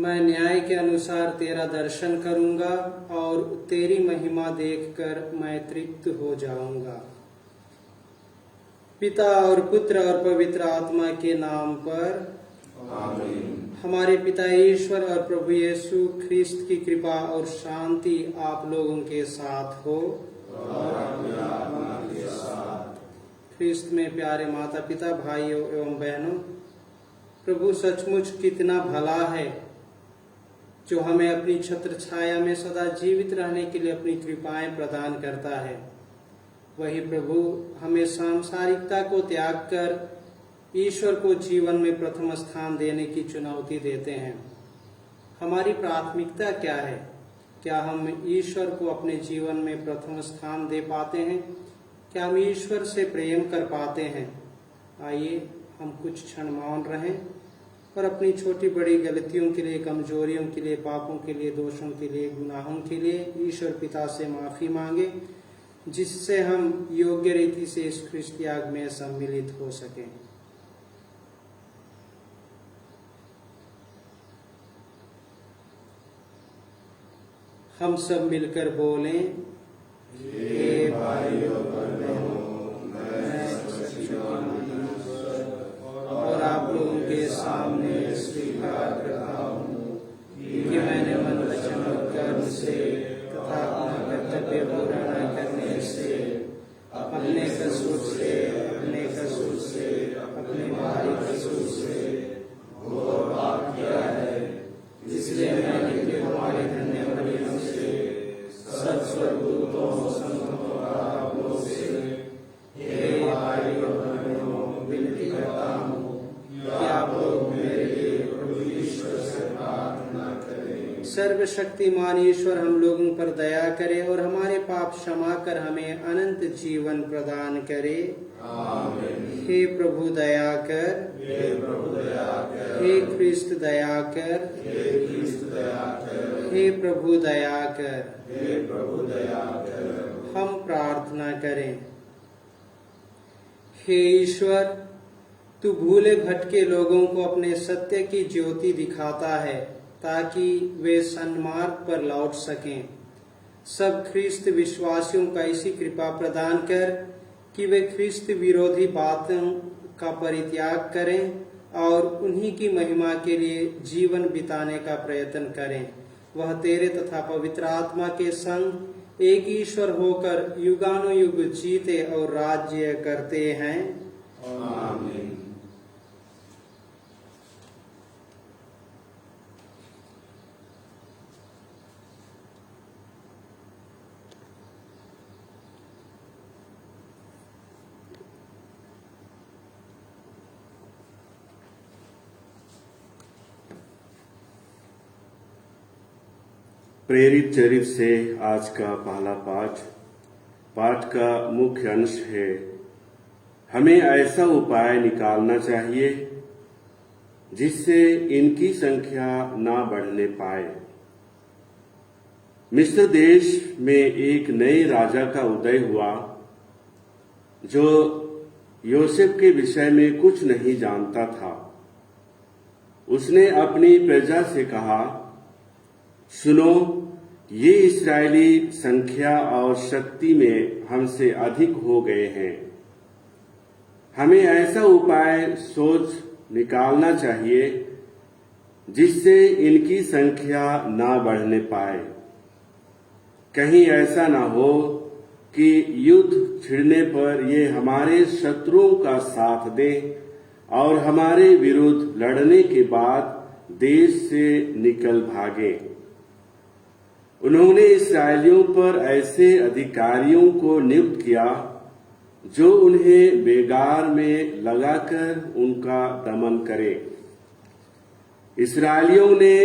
मैं न्याय के अनुसार तेरा दर्शन करूंगा और तेरी महिमा देखकर मैं तृप्त हो जाऊंगा। पिता और पुत्र और पवित्र आत्मा के नाम पर आमीन। हमारे पिता ईश्वर और प्रभु यीशु ख्रिस्त की कृपा और शांति आप लोगों के साथ हो और आपकी आत्मा के साथ। ख्रिस्त में प्यारे माता पिता, भाइयों एवं बहनों, प्रभु सचमुच कितना भला है जो हमें अपनी छत्र छाया में सदा जीवित रहने के लिए अपनी कृपाएं प्रदान करता है। वही प्रभु हमें सांसारिकता को त्याग कर ईश्वर को जीवन में प्रथम स्थान देने की चुनौती देते हैं। हमारी प्राथमिकता क्या है? क्या हम ईश्वर को अपने जीवन में प्रथम स्थान दे पाते हैं? क्या हम ईश्वर से प्रेम कर पाते हैं? आइए हम कुछ क्षण मौन रहें और अपनी छोटी बड़ी गलतियों के लिए, कमजोरियों के लिए, पापों के लिए, दोषों के लिए, गुनाहों के लिए ईश्वर पिता से माफी मांगे, जिससे हम योग्य रीति से इस ख्रिस्त याग में सम्मिलित हो सकें। हम सब मिलकर बोलें, हे भाइयों और बहनों, मैं और आप लोगों के सामने स्वीकार करता हूँ कि मैंने मन, वचन और कर्म से तथा अपना कर्तव्य पूरा न करने से, अपने कसूर से, अपने भारी कसूर से घोर पाप किया है। इसलिए मैंने तुम्हारे धन्य बलियों से, सब स्वर्गदूतों, संतों और आप लोगों से, हे भाइयों और बहनों, विनती करता हूँ कि आप लोग मेरे लिए प्रभु ईश्वर से प्रार्थना करें। सर्वशक्तिमान ईश्वर हम लोगों पर दया करे और हमारे पाप क्षमा कर हमें अनंत जीवन प्रदान करे। आमीन। हे प्रभु दया कर, हे प्रभु दया कर, हे ख्रिस्त दया कर, हे ख्रिस्त दया कर, हे प्रभु दया कर, हे प्रभु दया कर। हम प्रार्थना करें। हे ईश्वर, तू भूले भटके लोगों को अपने सत्य की ज्योति दिखाता है ताकि वे सन्मार्ग पर लौट सकें। सब ख्रिस्त विश्वासियों का ऐसी कृपा प्रदान कर कि वे ख्रिस्त विरोधी बातों का परित्याग करें और उन्हीं की महिमा के लिए जीवन बिताने का प्रयत्न करें। वह तेरे तथा पवित्र आत्मा के संग एक ईश्वर होकर युगानुयुग जीते और राज्य करते हैं। आमीन। प्रेरित चरित्र से आज का पहला पाठ का मुख्य अंश है, हमें ऐसा उपाय निकालना चाहिए जिससे इनकी संख्या ना बढ़ने पाए। मिस्र देश में एक नए राजा का उदय हुआ जो योसेफ के विषय में कुछ नहीं जानता था। उसने अपनी प्रजा से कहा, सुनो, ये इस्राएली संख्या और शक्ति में हमसे अधिक हो गए हैं। हमें ऐसा उपाय सोच निकालना चाहिए जिससे इनकी संख्या ना बढ़ने पाए। कहीं ऐसा ना हो कि युद्ध छिड़ने पर ये हमारे शत्रुओं का साथ दें और हमारे विरुद्ध लड़ने के बाद देश से निकल भागे। उन्होंने इस्राएलियों पर ऐसे अधिकारियों को नियुक्त किया जो उन्हें बेगार में लगाकर उनका दमन करे। इस्राएलियों ने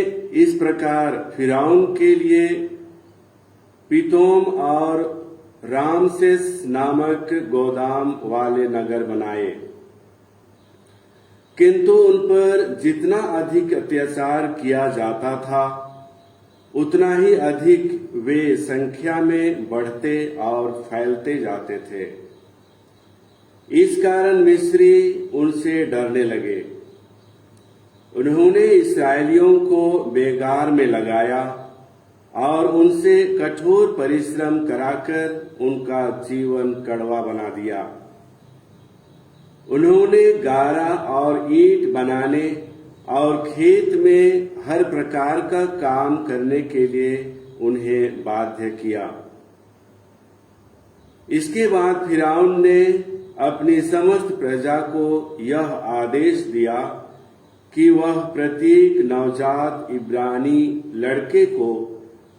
इस प्रकार फिरौन के लिए पितोम और रामसेस नामक गोदाम वाले नगर बनाए, किंतु उन पर जितना अधिक अत्याचार किया जाता था उतना ही अधिक वे संख्या में बढ़ते और फैलते जाते थे। इस कारण मिस्री उनसे डरने लगे। उन्होंने इस्राएलियों को बेगार में लगाया और उनसे कठोर परिश्रम कराकर उनका जीवन कड़वा बना दिया। उन्होंने गारा और ईंट बनाने और खेत में हर प्रकार का काम करने के लिए उन्हें बाध्य किया। इसके बाद फिरौन ने अपनी समस्त प्रजा को यह आदेश दिया कि वह प्रत्येक नवजात इब्रानी लड़के को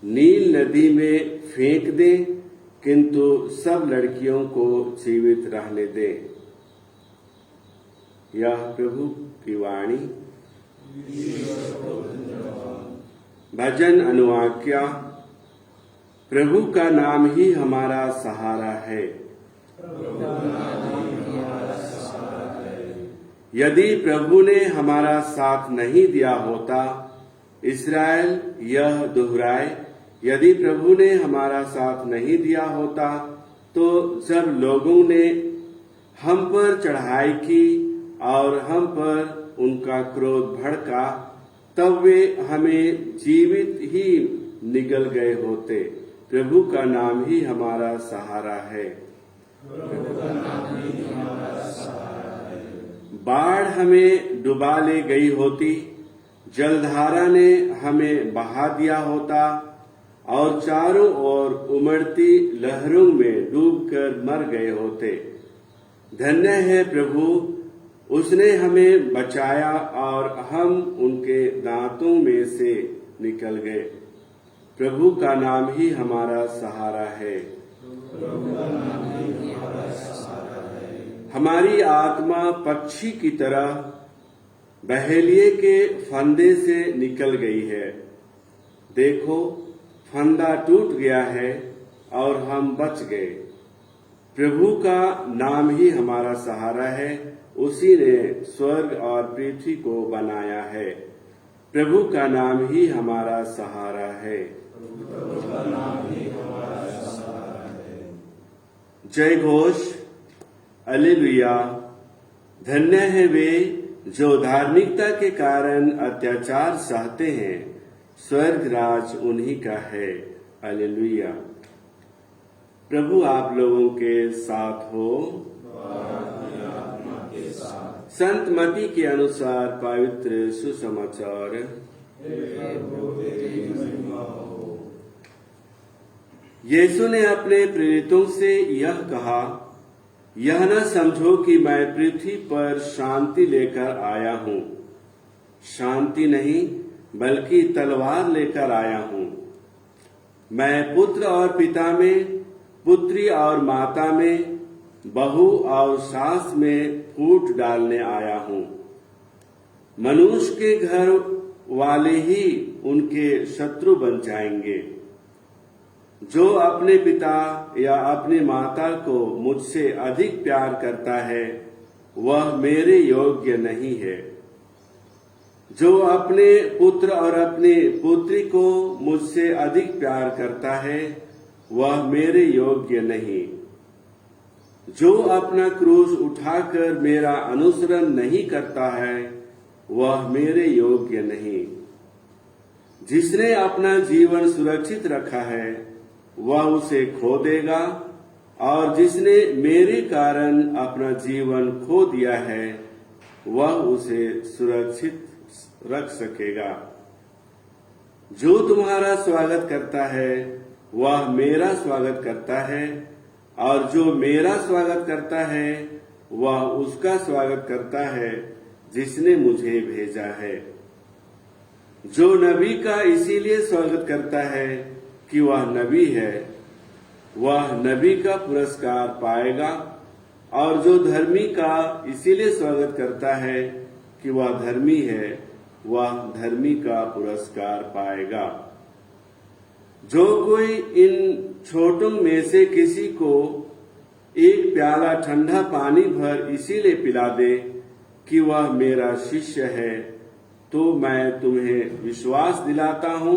नील नदी में फेंक दे, किंतु सब लड़कियों को जीवित रहने दे। यह प्रभु की वाणी। भजन अनुवाक्या। प्रभु का नाम ही हमारा सहारा है। यदि प्रभु ने हमारा साथ नहीं दिया होता, इस्राएल यह दोहराए, यदि प्रभु ने हमारा साथ नहीं दिया होता तो जब लोगों ने हम पर चढ़ाई की और हम पर उनका क्रोध भड़का, तब वे हमें जीवित ही निगल गए होते। प्रभु का नाम ही हमारा सहारा है। बाढ़ हमें डुबा ले गई होती, जलधारा ने हमें बहा दिया होता और चारों ओर उमड़ती लहरों में डूबकर मर गए होते। धन्य है प्रभु, उसने हमें बचाया और हम उनके दांतों में से निकल गए। प्रभु का नाम ही हमारा सहारा है। हमारी आत्मा पक्षी की तरह बहेलिए के फंदे से निकल गई है। देखो, फंदा टूट गया है और हम बच गए। प्रभु का नाम ही हमारा सहारा है। उसी ने स्वर्ग और पृथ्वी को बनाया है। प्रभु का नाम ही हमारा सहारा है। जय घोष, हालेलुया। धन्य है वे जो धार्मिकता के कारण अत्याचार सहते हैं, स्वर्ग राज उन्हीं का है। हालेलुया। प्रभु आप लोगों के साथ हो। संत मती के अनुसार पवित्र सुसमाचार। यीशु ने अपने प्रेरितों से यह कहा, यह न समझो कि मैं पृथ्वी पर शांति लेकर आया हूँ। शांति नहीं, बल्कि तलवार लेकर आया हूँ। मैं पुत्र और पिता में, पुत्री और माता में, बहू और सास में फूट डालने आया हूँ। मनुष्य के घर वाले ही उनके शत्रु बन जाएंगे। जो अपने पिता या अपनी माता को मुझसे अधिक प्यार करता है वह मेरे योग्य नहीं है। जो अपने पुत्र और अपनी पुत्री को मुझसे अधिक प्यार करता है वह मेरे योग्य नहीं। जो अपना क्रूस उठाकर मेरा अनुसरण नहीं करता है वह मेरे योग्य नहीं। जिसने अपना जीवन सुरक्षित रखा है वह उसे खो देगा, और जिसने मेरे कारण अपना जीवन खो दिया है वह उसे सुरक्षित रख सकेगा। जो तुम्हारा स्वागत करता है वह मेरा स्वागत करता है, और जो मेरा स्वागत करता है वह उसका स्वागत करता है जिसने मुझे भेजा है। जो नबी का इसीलिए स्वागत करता है कि वह नबी है वह नबी का पुरस्कार पाएगा, और जो धर्मी का इसीलिए स्वागत करता है कि वह धर्मी है वह धर्मी का पुरस्कार पाएगा। जो कोई इन छोटों में से किसी को एक प्याला ठंडा पानी भर इसीलिए पिला दे कि वह मेरा शिष्य है, तो मैं तुम्हें विश्वास दिलाता हूं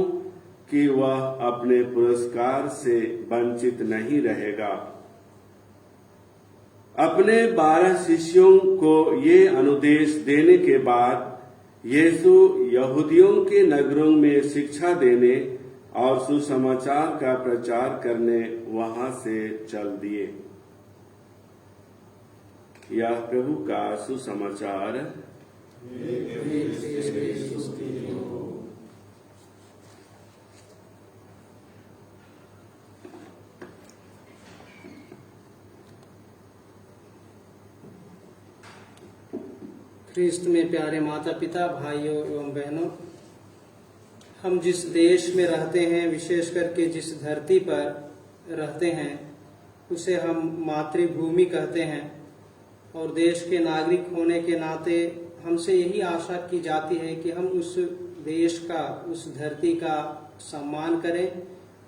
कि वह अपने पुरस्कार से वंचित नहीं रहेगा। अपने 12 शिष्यों को ये अनुदेश देने के बाद यीशु यहूदियों के नगरों में शिक्षा देने और सुसमाचार का प्रचार करने वहां से चल दिए। यह प्रभु का सुसमाचार। ख्रिस्त में प्यारे माता पिता, भाइयों एवं बहनों, हम जिस देश में रहते हैं, विशेष करके जिस धरती पर रहते हैं, उसे हम मातृभूमि कहते हैं। और देश के नागरिक होने के नाते हमसे यही आशा की जाती है कि हम उस देश का, उस धरती का सम्मान करें,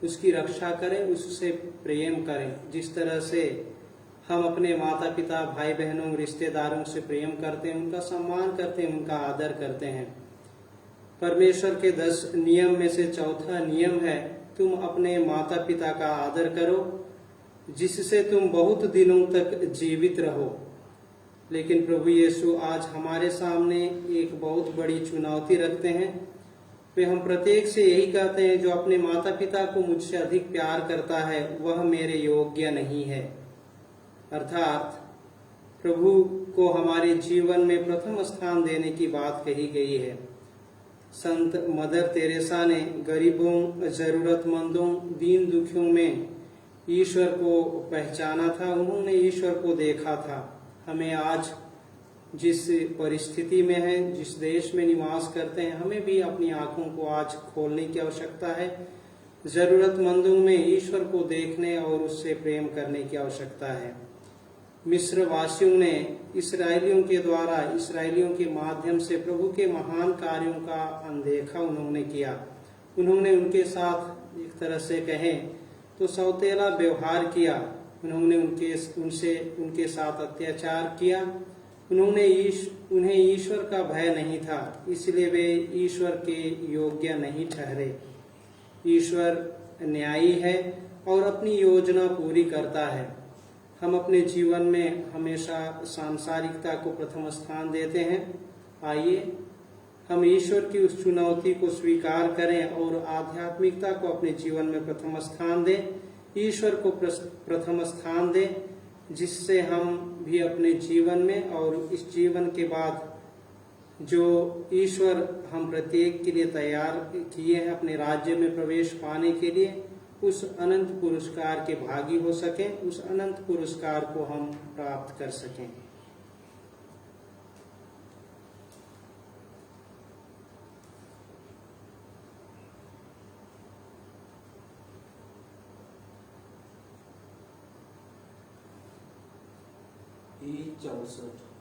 उसकी रक्षा करें, उससे प्रेम करें। जिस तरह से हम अपने माता पिता, भाई बहनों, रिश्तेदारों से प्रेम करते हैं, उनका सम्मान करते हैं, उनका आदर करते हैं। परमेश्वर के 10 नियम में से चौथा नियम है, तुम अपने माता पिता का आदर करो, जिससे तुम बहुत दिनों तक जीवित रहो। लेकिन प्रभु यीशु आज हमारे सामने एक बहुत बड़ी चुनौती रखते हैं। वे हम प्रत्येक से यही कहते हैं, जो अपने माता पिता को मुझसे अधिक प्यार करता है वह मेरे योग्य नहीं है। अर्थात प्रभु को हमारे जीवन में प्रथम स्थान देने की बात कही गई है। संत मदर तेरेसा ने गरीबों, जरूरतमंदों, दीन दुखियों में ईश्वर को पहचाना था, उन्होंने ईश्वर को देखा था। हमें आज जिस परिस्थिति में है, जिस देश में निवास करते हैं, हमें भी अपनी आंखों को आज खोलने की आवश्यकता है। जरूरतमंदों में ईश्वर को देखने और उससे प्रेम करने की आवश्यकता है। मिस्र वासियों ने इस्राएलियों के द्वारा, इस्राएलियों के माध्यम से प्रभु के महान कार्यों का अनदेखा उन्होंने किया। उन्होंने उनके साथ एक तरह से कहें तो सौतेला व्यवहार किया। उन्होंने उनके साथ अत्याचार किया। उन्हें ईश्वर का भय नहीं था, इसलिए वे ईश्वर के योग्य नहीं ठहरे। ईश्वर न्यायी है और अपनी योजना पूरी करता है। हम अपने जीवन में हमेशा सांसारिकता को प्रथम स्थान देते हैं। आइए हम ईश्वर की उस चुनौती को स्वीकार करें और आध्यात्मिकता को अपने जीवन में प्रथम स्थान दें, ईश्वर को प्रथम स्थान दें, जिससे हम भी अपने जीवन में और इस जीवन के बाद जो ईश्वर हम प्रत्येक के लिए तैयार किए हैं अपने राज्य में प्रवेश पाने के लिए, उस अनंत पुरस्कार के भागी हो सकें, उस अनंत पुरस्कार को हम प्राप्त कर सकें। E64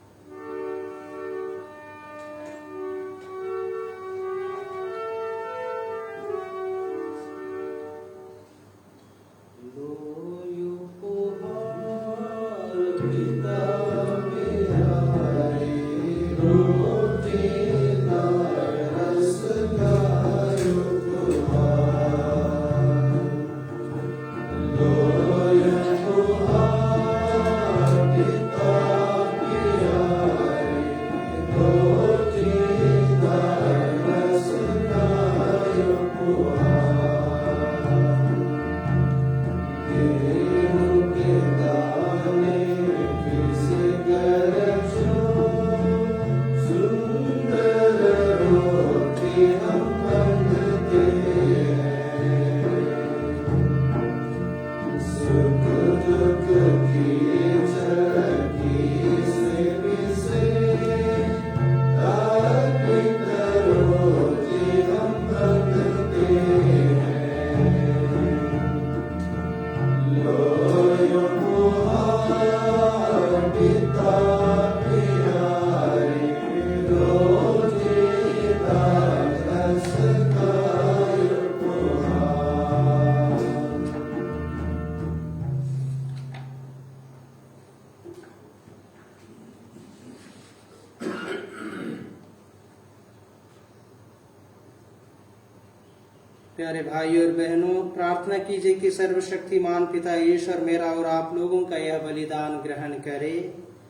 प्यारे भाई और बहनों, प्रार्थना कीजिए कि सर्वशक्तिमान पिता ईश्वर मेरा और आप लोगों का यह बलिदान ग्रहण करे।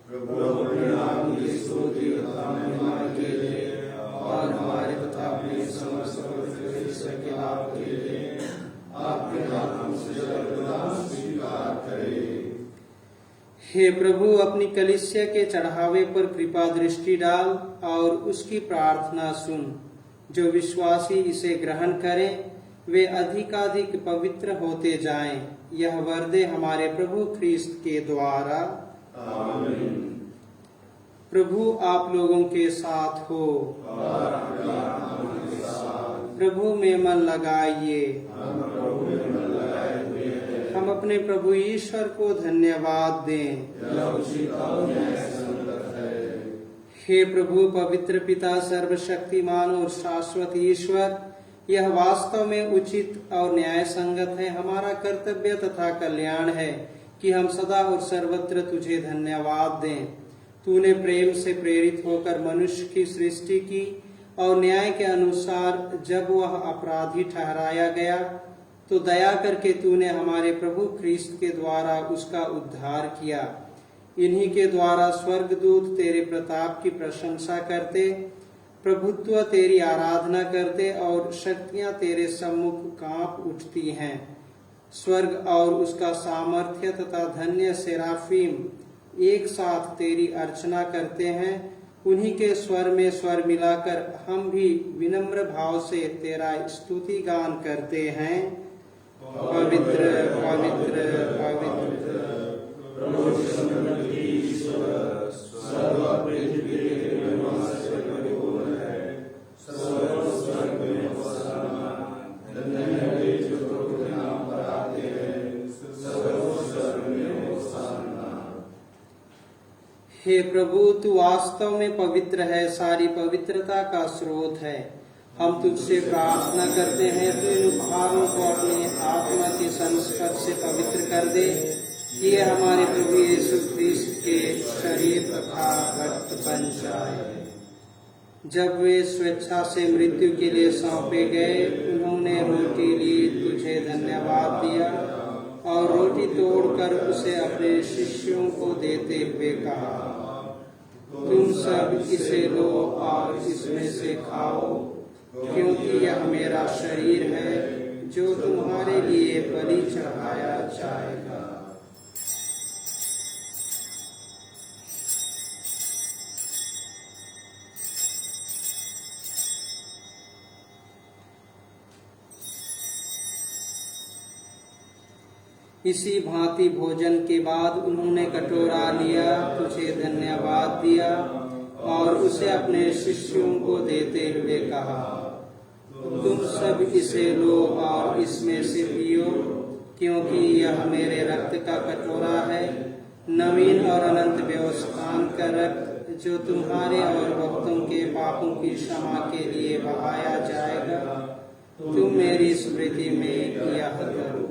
प्रभु अपने नाम की स्तुति तथा महिमा के लिए और हमारे तथा अपने समस्त पवित्र ईश्वर के लाभ के लिए आपके हाथों से बलिदान स्वीकार करे। हे प्रभु, अपनी कलीसिया के चढ़ावे पर कृपा दृष्टि डाल और उसकी प्रार्थना सुन। जो विश्वासी इसे ग्रहण करें वे अधिकाधिक पवित्र होते जाएं। यह वर दे हमारे प्रभु ख्रीस्त के द्वारा। आमीन। प्रभु आप लोगों के साथ हो। और आपके आत्मा के साथ। प्रभु में मन लगाइए। हम प्रभु में मन लगाए हुए हैं। हम अपने प्रभु ईश्वर को धन्यवाद दें। यह उचित और न्यायसंगत है। हे प्रभु पवित्र पिता, सर्वशक्तिमान और शाश्वत ईश्वर, यह वास्तव में उचित और न्याय संगत है, हमारा कर्तव्य तथा कल्याण है कि हम सदा और सर्वत्र तुझे धन्यवाद दें। तूने प्रेम से प्रेरित होकर मनुष्य की सृष्टि की और न्याय के अनुसार जब वह अपराधी ठहराया गया तो दया करके तूने हमारे प्रभु ख्रीस्त के द्वारा उसका उद्धार किया। इन्हीं के द्वारा स्वर्गदूत तेरे प्रताप की प्रशंसा करते, प्रभुत्व तेरी आराधना करते और शक्तियां तेरे सम्मुख कांप उठती हैं। स्वर्ग और उसका सामर्थ्य तथा धन्य सेराफीम एक साथ तेरी अर्चना करते हैं। उन्हीं के स्वर में स्वर मिलाकर हम भी विनम्र भाव से तेरा स्तुति गान करते हैं। पवित्र पवित्र पवित्र हे प्रभु, तू वास्तव में पवित्र है, सारी पवित्रता का स्रोत है। हम तुझसे प्रार्थना करते हैं, तू इन उपहारों को अपनी आत्मा के संस्पर्श से पवित्र कर दे कि ये हमारे प्रभु यीशु ख्रीस्त के शरीर तथा रक्त बन जाए। जब वे स्वेच्छा से मृत्यु के लिए सौंपे गए, उन्होंने रोटी ली, तुझे धन्यवाद दिया और रोटी तोड़कर उसे अपने शिष्यों को देते हुए कहा, तुम सब इसे लो और इसमें से खाओ, क्योंकि यह मेरा शरीर है जो तुम्हारे लिए बलि चढ़ाया जाएगा। इसी भांति भोजन के बाद उन्होंने कटोरा लिया, तुझे धन्यवाद दिया और उसे अपने शिष्यों को देते हुए कहा, तुम सब इसे लो और इसमें से पियो, क्योंकि यह मेरे रक्त का कटोरा है, नवीन और अनंत व्यवस्थान का रक्त, जो तुम्हारे और भक्तों के पापों की क्षमा के लिए बहाया जाएगा। तुम मेरी स्मृति में यह करो।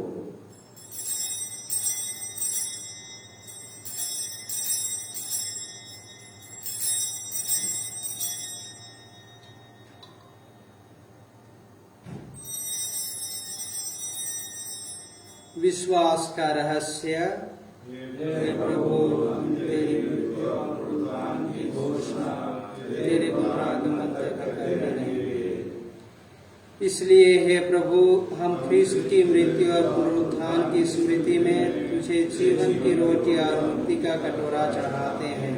विश्वास का रहस्य। हे प्रभु, तेरी मृत्यु और पुनरुत्थान की घोषणा तेरे पुनरागमन तक कर रहे हैं। इसलिए हे प्रभु, हम ख्रीस्त की मृत्यु और पुनरुत्थान की स्मृति में तुझे जीवन की रोटी और मुक्ति का कटोरा चढ़ाते हैं।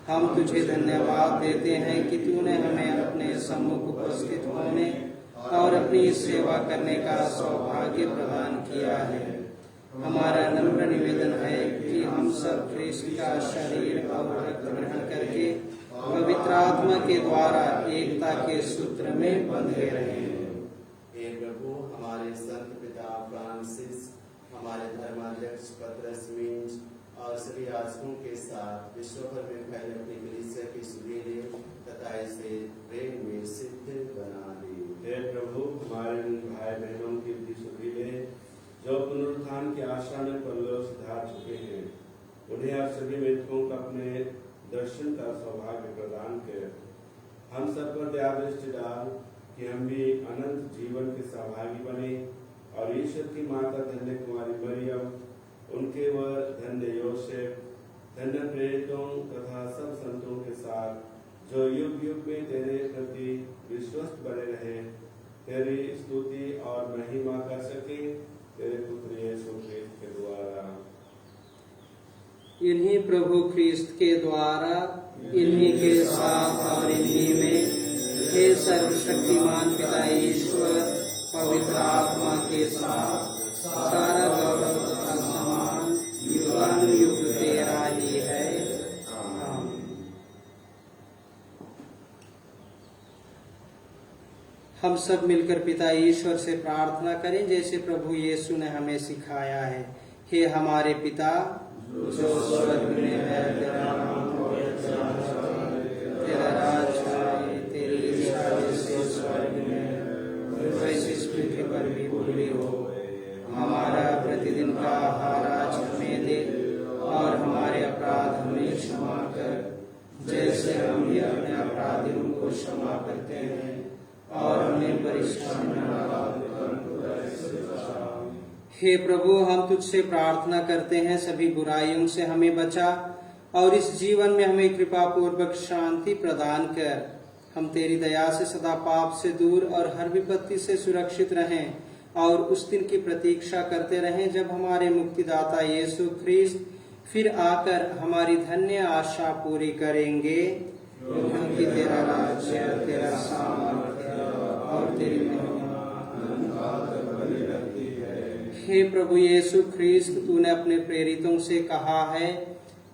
हम तुझे धन्यवाद देते हैं कि तूने हमें अपने सम्मुख उपस्थित होने और अपनी सेवा करने का सौभाग्य प्रदान किया है। हमारा नम्र निवेदन है कि हम सब ख्रीस्त का शरीर और रक्त ग्रहण करके पवित्र आत्मा के द्वारा एकता के सूत्र में बंधे रहें। हे प्रभु, हमारे संत पिता फ्रांसिस, हमारे धर्माध्यक्ष पतरस मिंज और सभी याजकों के साथ विश्व भर में फैले अपनी कलीसिया की सुधीरे तथा इसे प्रेम में सिद्ध बना दे। हे प्रभु, हमारे भाई बहनों की भी सुधीरे जो पुनरुत्थान की आशा में परलोक सिधार चुके हैं, उन्हें आप सभी मृतकों का अपने दर्शन का सौभाग्य प्रदान कर हम सब पर दया दृष्टि डाल कि हम भी अनंत जीवन जीवन के सहभागी बने और ईश्वर की माता धन्य कुमारी मरियम, उनके व धन्य योसेफ, धन्य प्रेरितों तथा सब संतों के साथ जो युग युग में तेरे प्रति विश्वस्त बने रहे, तेरी स्तुति और महिमा कर सके, तेरे पुत्र यीशु ख्रीस्त के द्वारा। इन्हीं प्रभु ख्रीस्त के द्वारा, इन्हीं के साथ और इन्हीं में, हे सर्वशक्तिमान पिता ईश्वर, पवित्र आत्मा के साथ सारा गौरव तथा सम्मान युगानुयुग तेरा ही है। आमीन। हम सब मिलकर पिता ईश्वर से प्रार्थना करें जैसे प्रभु यीशु ने हमें सिखाया है। हे हमारे पिता जो स्वर्ग में है, तेरा नाम पवित्र जाए, तेरा राज्य आए, तेरी इच्छा जैसे स्वर्ग में वैसे इस पृथ्वी पर भी पूरी हो। हमारा प्रतिदिन का आहार आज हमें दे और हमारे अपराध हमें क्षमा कर जैसे हम भी अपने अपराधियों को क्षमा करते हैं, और हमें परीक्षा में न डाल, हे प्रभु हम तुझसे प्रार्थना करते हैं सभी बुराइयों से हमें बचा और इस जीवन में हमें कृपा पूर्वक शांति प्रदान कर। हम तेरी दया से सदा पाप से दूर और हर विपत्ति से सुरक्षित रहें और उस दिन की प्रतीक्षा करते रहें जब हमारे मुक्तिदाता यीशु ख्रीस्त फिर आकर हमारी धन्य आशा पूरी करेंगे, क्योंकि तेरा राज्य, तेरा सामर्थ्य और तेरी महिमा हे प्रभु यीशु ख्रीस्त, तूने अपने प्रेरितों से कहा है,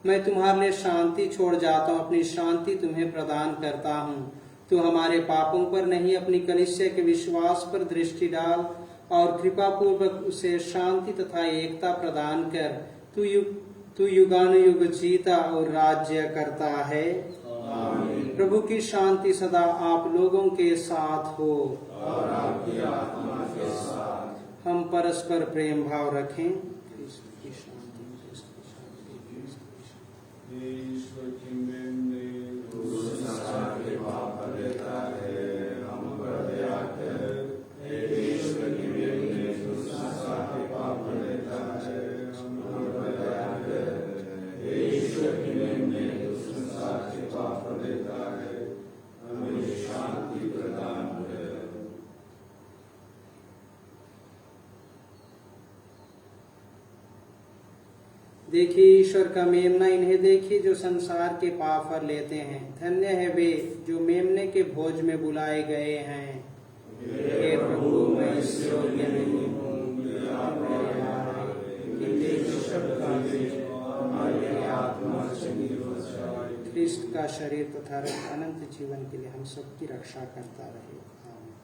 मैं तुम्हारे लिए शांति छोड़ जाता हूँ, अपनी शांति तुम्हें प्रदान करता हूँ। तू हमारे पापों पर नहीं, अपनी कलीसिया के विश्वास पर दृष्टि डाल और कृपा पूर्वक उसे शांति तथा एकता प्रदान कर। तू युगानुयुग जीता और राज्य करता है। आमीन। प्रभु की शांति सदा आप लोगों के साथ हो और आपकी आत्मा के साथ। हम परस्पर प्रेम भाव रखें। ईश्वर की मेमने संसार के पाप लेता है, हम पर दया कर। ईश्वर की मेमने संसार के पाप लेता है, हम पर दया कर। ईश्वर की मेमने संसार के पाप लेता है, हमें शांति प्रदान कर। देखिए ईश्वर का मेमना, इन्हें देखिए जो संसार के पाप हर लेते हैं। धन्य है वे जो मेमने के भोज में बुलाए गए हैं। हे प्रभु मैं इस योग्य नहीं हूँ कि आप मेरे यहाँ आएं, किंतु एक शब्द कहिए और मेरी आत्मा चंगी हो जाए। ख्रीस्त का शरीर तथा रक्त अनंत जीवन के लिए हम सबकी रक्षा करता रहे। आमीन।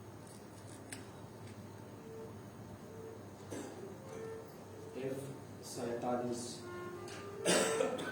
47 Thank you.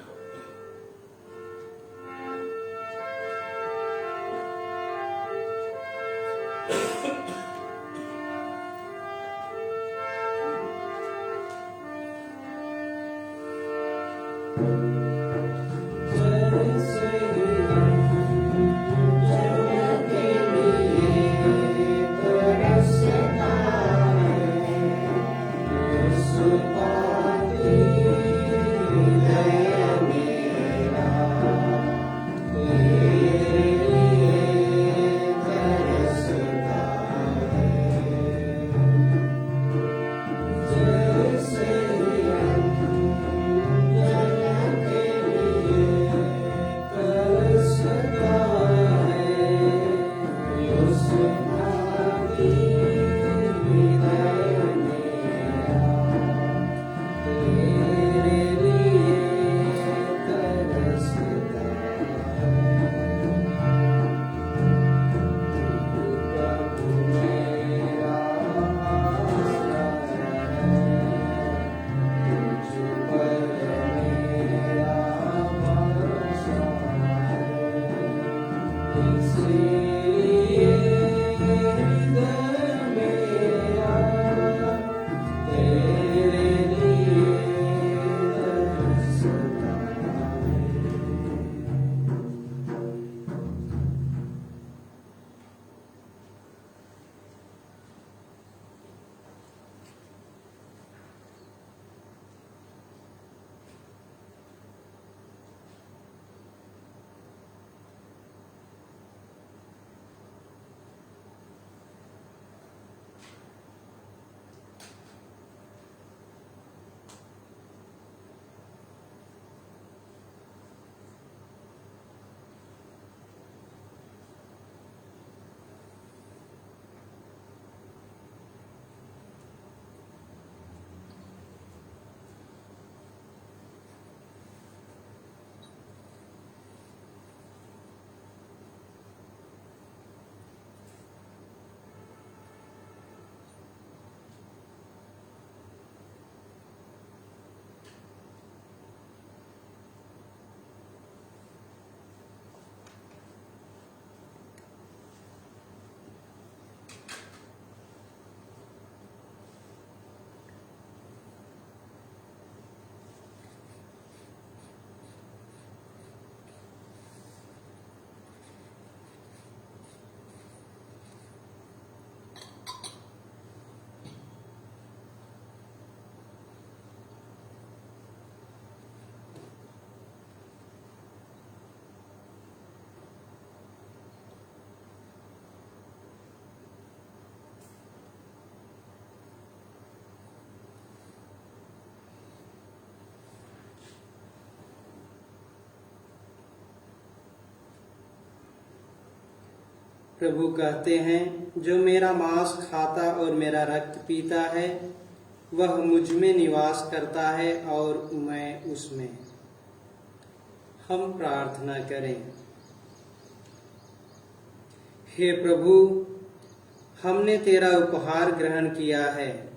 प्रभु कहते हैं, जो मेरा मांस खाता और मेरा रक्त पीता है वह मुझ में निवास करता है और मैं उसमें। हम प्रार्थना करें। हे प्रभु, हमने तेरा उपहार ग्रहण किया है।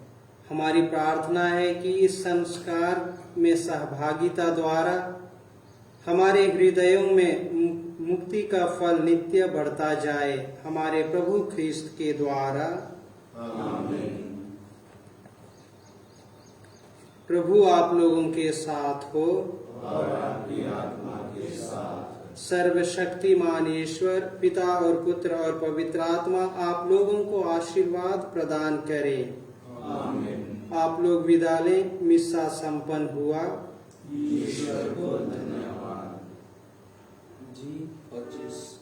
हमारी प्रार्थना है कि इस संस्कार में सहभागिता द्वारा हमारे हृदयों में मुक्ति का फल नित्य बढ़ता जाए, हमारे प्रभु ख्रिस्त के द्वारा। आमीन। प्रभु आप लोगों के साथ हो और आपकी आत्मा के साथ। सर्वशक्तिमान ईश्वर पिता और पुत्र और पवित्र आत्मा आप लोगों को आशीर्वाद प्रदान करे। आमीन। आप लोग विदा लें। मिस्सा संपन्न हुआ। ईश्वर को धन्यवाद। जी 25